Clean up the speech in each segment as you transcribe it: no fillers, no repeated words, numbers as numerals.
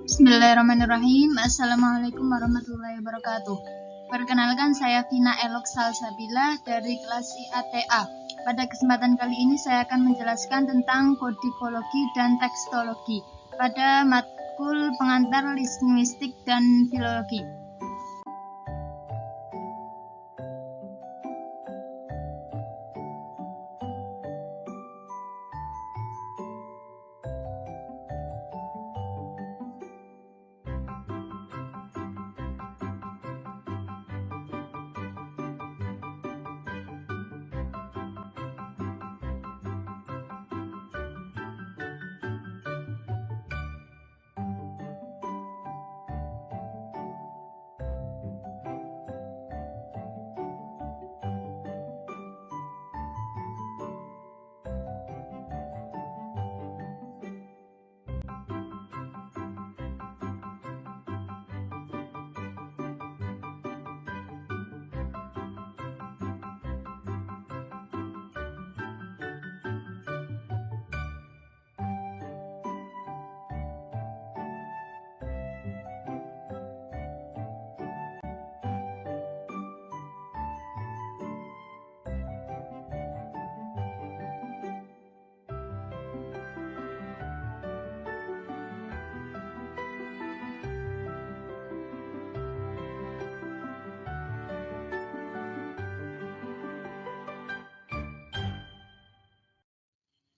Bismillahirrahmanirrahim. Assalamualaikum warahmatullahi wabarakatuh. Perkenalkan, saya Vina Elok Salsabila dari kelas IATA. Pada kesempatan kali ini saya akan menjelaskan tentang kodikologi dan tekstologi pada matkul pengantar linguistik dan filologi.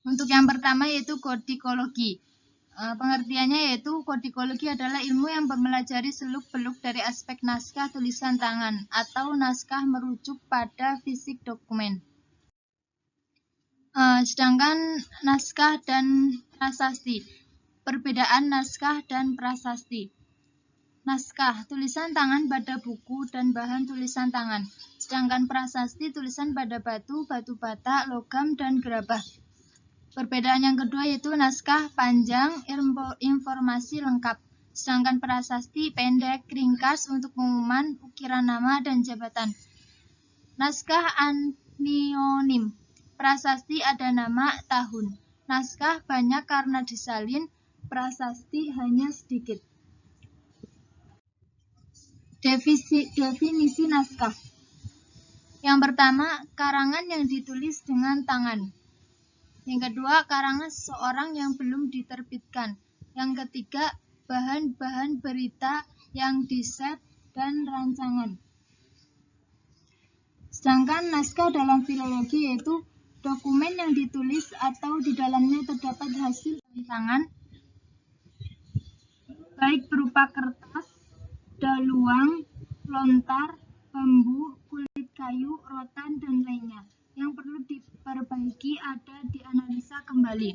Untuk yang pertama yaitu kodikologi. Pengertiannya yaitu kodikologi adalah ilmu yang mempelajari seluk-beluk dari aspek naskah tulisan tangan atau naskah merujuk pada fisik dokumen. Sedangkan naskah dan prasasti. Perbedaan naskah dan prasasti. Naskah, tulisan tangan pada buku dan bahan tulisan tangan. Sedangkan prasasti, tulisan pada batu, batu bata, logam, dan gerabah. Perbedaan yang kedua yaitu naskah panjang, informasi lengkap. Sedangkan prasasti pendek, ringkas untuk pengumuman, ukiran nama, dan jabatan. Naskah anionim. Prasasti ada nama, tahun. Naskah banyak karena disalin, prasasti hanya sedikit. Definisi naskah. Yang pertama, karangan yang ditulis dengan tangan. Yang kedua, karangan seseorang yang belum diterbitkan. Yang ketiga, bahan-bahan berita yang diset dan rancangan. Sedangkan naskah dalam filologi yaitu dokumen yang ditulis atau di dalamnya terdapat hasil rancangan, baik berupa kertas, daluang, lontar, bambu, kulit kayu, rotan, dan lainnya. Yang perlu diperbaiki ada dianalisa kembali.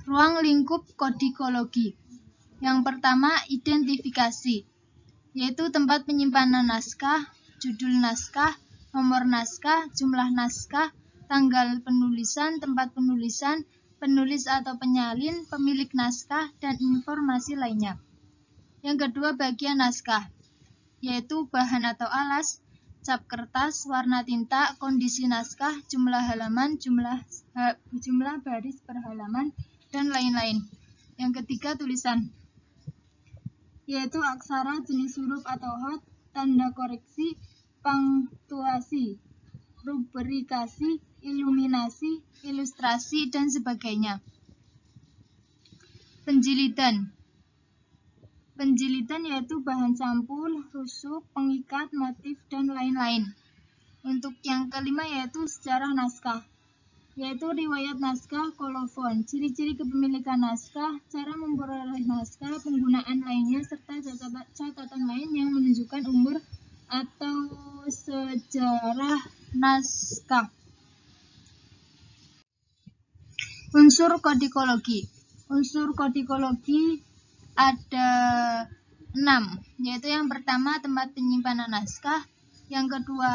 Ruang lingkup kodikologi. Yang pertama, identifikasi, yaitu tempat penyimpanan naskah, judul naskah, nomor naskah, jumlah naskah, tanggal penulisan, tempat penulisan, penulis atau penyalin, pemilik naskah, dan informasi lainnya. Yang kedua, bagian naskah, yaitu bahan atau alas, cap kertas, warna tinta, kondisi naskah, jumlah halaman, jumlah baris per halaman, dan lain-lain. Yang ketiga, tulisan, yaitu aksara, jenis huruf atau hot, tanda koreksi, pangtuasi, rubrikasi, iluminasi, ilustrasi, dan sebagainya. Penjilidan. Penjilidan yaitu bahan sampul, rusuk, pengikat, motif, dan lain-lain. Untuk yang kelima yaitu sejarah naskah, yaitu riwayat naskah, kolofon, ciri-ciri kepemilikan naskah, cara memperoleh naskah, penggunaan lainnya, serta catatan lain yang menunjukkan umur atau sejarah naskah. Unsur kodikologi. Unsur kodikologi ada 6, yaitu yang pertama tempat penyimpanan naskah, yang kedua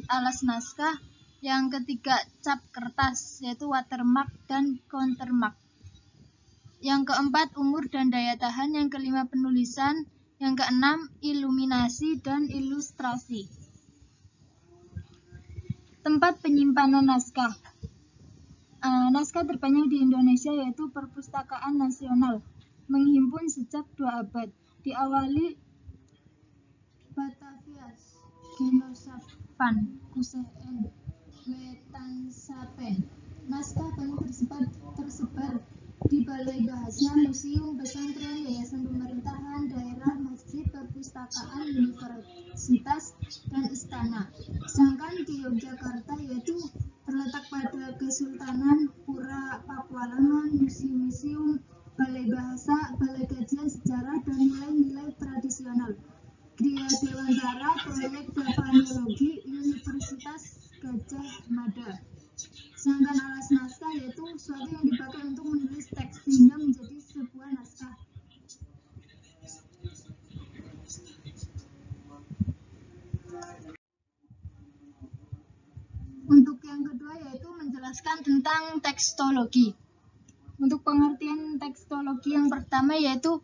alas naskah, yang ketiga cap kertas, yaitu watermark dan countermark, yang keempat umur dan daya tahan, yang kelima penulisan, yang keenam iluminasi dan ilustrasi. Tempat penyimpanan naskah Naskah terbanyak di Indonesia yaitu Perpustakaan Nasional, menghimpun sejak 2 abad, diawali Batavias, Genosavan, Kuseen, Wetansapen. Naskah banyak tersebar di balai bahasa, museum, pesantren, yayasan pemerintahan, daerah, masjid, perpustakaan, universitas, dan istana. Sedangkan di Yogyakarta yaitu terletak pada Kesultanan, Pura Pakualangan, museum-museum, balai bahasa, balai kajian sejarah, dan nilai-nilai tradisional. Gria Dewantara, proyek Bavanologi, Universitas Gajah Mada. Sedangkan alas naskah yaitu suatu yang dipakai untuk menulis teks sehingga menjadi sebuah naskah. Untuk yang kedua yaitu menjelaskan tentang tekstologi. Untuk pengertian tekstologi yang pertama yaitu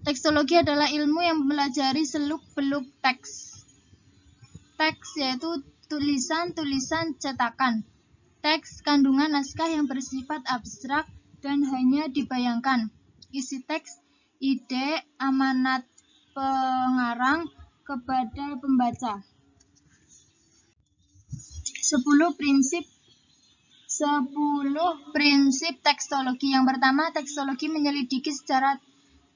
tekstologi adalah ilmu yang mempelajari seluk-beluk teks. Teks yaitu tulisan-tulisan cetakan. Teks kandungan naskah yang bersifat abstrak dan hanya dibayangkan. Isi teks, ide, amanat pengarang kepada pembaca. 10 prinsip tekstologi. Yang pertama, tekstologi menyelidiki secara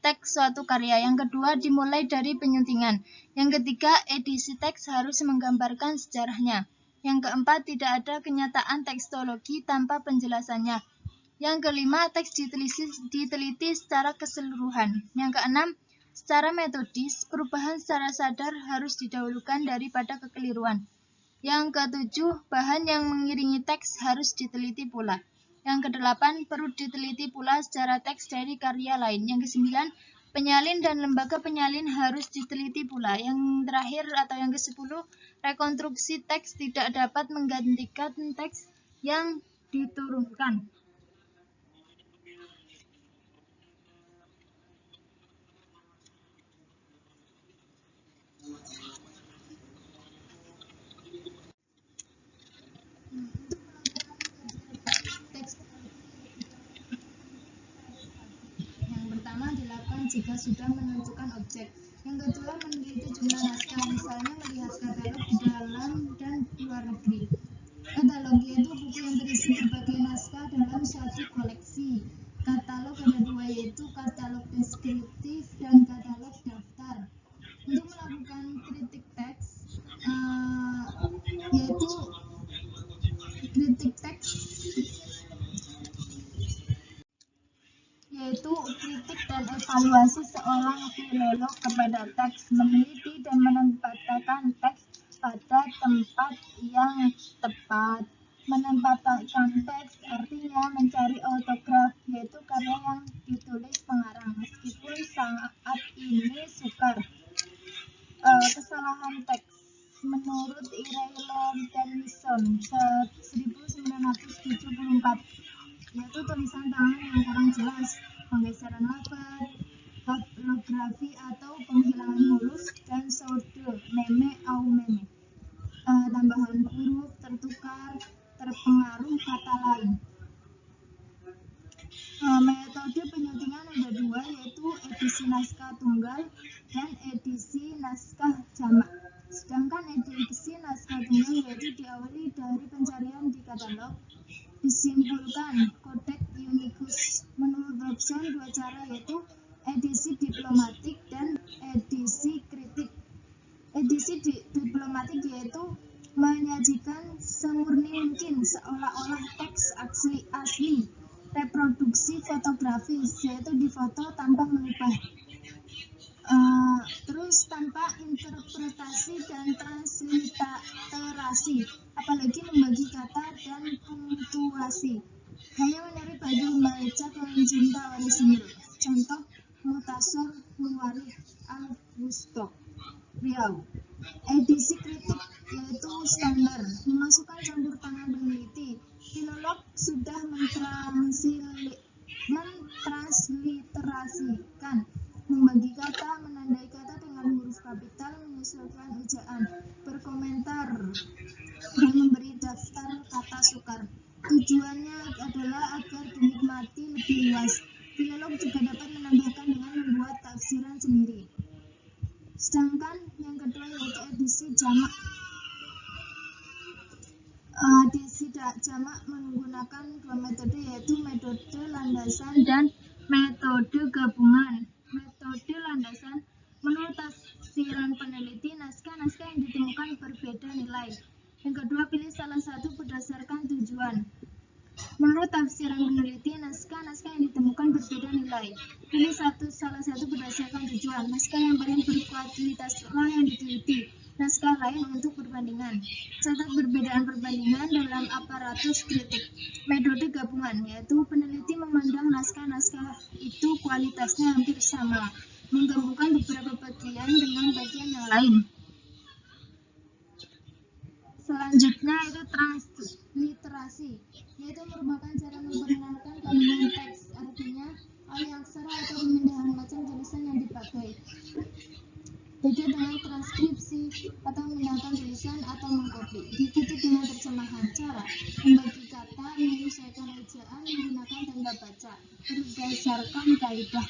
teks suatu karya. Yang kedua, dimulai dari penyuntingan. Yang ketiga, edisi teks harus menggambarkan sejarahnya. Yang keempat, tidak ada kenyataan tekstologi tanpa penjelasannya. Yang kelima, teks diteliti secara keseluruhan. Yang keenam, secara metodis, perubahan secara sadar harus didahulukan daripada kekeliruan. Yang ketujuh, bahan yang mengiringi teks harus diteliti pula. Yang kedelapan, perlu diteliti pula secara teks dari karya lain. Yang kesembilan, penyalin dan lembaga penyalin harus diteliti pula. Yang terakhir atau yang ke-10, rekonstruksi teks tidak dapat menggantikan teks yang diturunkan. Yang pertama dilakukan jika sudah menentukan objek. Yang kedua, meneliti jumlah naskah, misalnya melihat katalog di dalam dan luar negeri. Katalog yaitu buku yang berisi berbagai naskah dalam suatu koleksi. Katalog ada dua, yaitu katalog deskriptif dan katalog daftar. Untuk melakukan kritik teks, yaitu kritik dan evaluasi seorang filolog kepada teks, meneliti dan menempatkan teks pada tempat yang tepat. Menempatkan teks artinya mencari autograf, yaitu karya yang ditulis pengarang, meskipun saat ini sukar. Kesalahan teks menurut Iraylon Tennyson 1974 yaitu tulisan tangan yang kurang jelas, penggeseran lafaz, haplografi atau penghilangan huruf, dan sode meme au meme, tambahan huruf tertukar, terpengaruh kata lain. Metode penyuntingan ada dua, yaitu edisi naskah tunggal dan edisi naskah jamak. Sedangkan edisi naskah tunggal yaitu diawali dari pencarian di katalog, disimpulkan Codex Unicus. Menurut Dobson, dua cara, yaitu edisi diplomatik dan edisi kritik. Edisi diplomatik yaitu menyajikan semurni mungkin, seolah-olah teks asli. Reproduksi fotografis, yaitu difoto tanpa mengubah, terus tanpa interpretasi dan transliterasi, apalagi membagi kata dan punktuasi, hanya menarik bagi pembaca pencinta orisinil. Contoh Mutasor Nuwarif Al-Wusto, Riau. Edisi kritik yaitu standar, memasukkan campur tangan peneliti. Filolog sudah mentransliterasikan, membagi kata, menandai kata dengan huruf kapital, menyesuaikan ejaan, berkomentar, dan memberi daftar kata sukar. Tujuannya lebih luas. Filolog juga dapat menambahkan dengan membuat tafsiran sendiri. Sedangkan yang kedua yaitu edisi jamak. Edisi jamak menggunakan dua metode, yaitu metode landasan dan metode gabungan. Metode landasan, menurut tafsiran peneliti, naskah-naskah yang ditemukan berbeda nilai. Yang kedua, pilih salah satu berdasarkan tujuan. Menurut tafsiran peneliti, naskah-naskah yang ditemukan berbeda nilai. Pilih salah satu berdasarkan tujuan. Naskah yang paling berkualitas lah yang diteliti. Naskah lain untuk perbandingan. Catat perbedaan perbandingan dalam aparatus kritik. Metode gabungan, yaitu peneliti memandang naskah-naskah itu kualitasnya hampir sama, menggabungkan beberapa bagian dengan bagian yang lain. Selanjutnya itu transliterasi, yaitu merupakan cara memperkenalkan kandungan teks, artinya alih aksara atau pemindahan macam tulisan yang dipakai. Beda dengan transkripsi atau memindahkan tulisan atau mengcopy. Diikuti dengan terjemahan, cara membagi kata, menyelesaikan ejaan menggunakan tanda baca berdasarkan kaidah.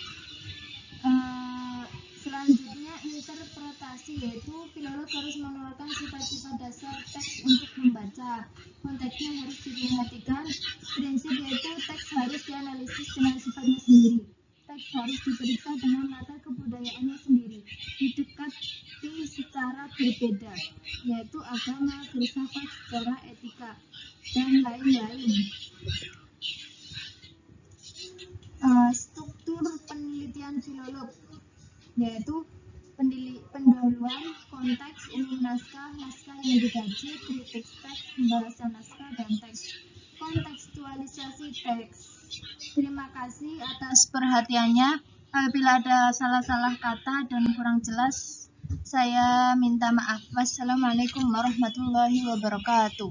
Selanjutnya interpretasi, yaitu filolog harus mengeluarkan sifat-sifat dasar teks untuk membaca. Konteksnya harus diperhatikan. Prinsip yaitu teks harus dianalisis dengan sifatnya sendiri. Teks harus diperiksa dengan latar kebudayaannya sendiri, didekati secara berbeda, yaitu agama, filsafat, sejarah, etika, dan lain-lain. Struktur penelitian filolog, yaitu pendahuluan, konteks, umum naskah, naskah yang dikaji, kritik teks, pembahasan naskah, dan teks. Kontekstualisasi teks. Terima kasih atas perhatiannya. Apabila ada salah-salah kata dan kurang jelas, saya minta maaf. Wassalamualaikum warahmatullahi wabarakatuh.